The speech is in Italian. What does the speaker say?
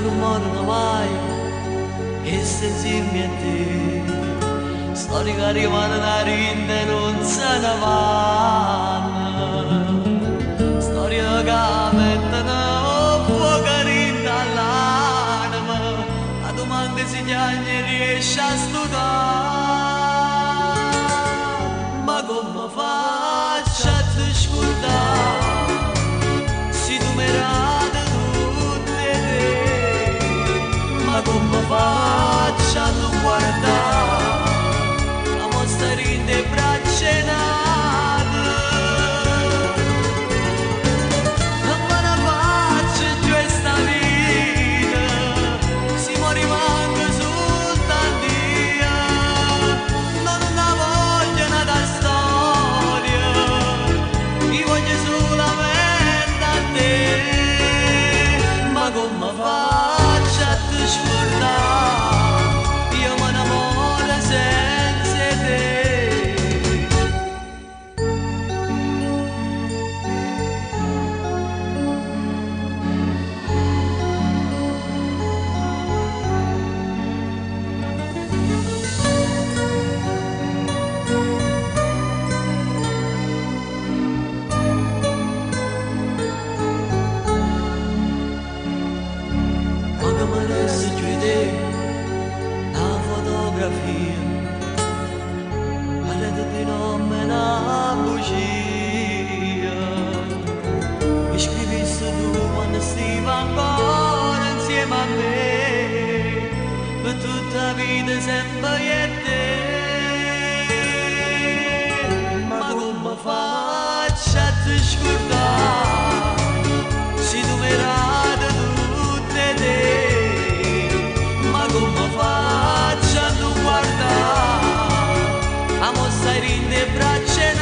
non morono mai e sentirmi a te. Storie che arrivano da rinde non se ne vanno, storie che mettono fuoco rinda all'anima, la domanda si chiama riesce a studiare, ma come faccio a te scordare se tu mi radi tutte te, ma come faccio a non guardare la mostra rinde braccia nate, non me ne faccio in questa vita se mi rimango soltanto io, non una voglio nata storia, io voglio solamente a te, ma come faccio a te scordare, io mi innamoro senza te. Quando mi resta giù di te, una fotografia, parete di nome e una bugia, mi scrivissi tu quando stivi ancora insieme a me, per tutta la vita sempre io e te, ma come faccio a te scordare se tu mi radi tutte te, ma come faccio a non guardare la mostra rinde braccia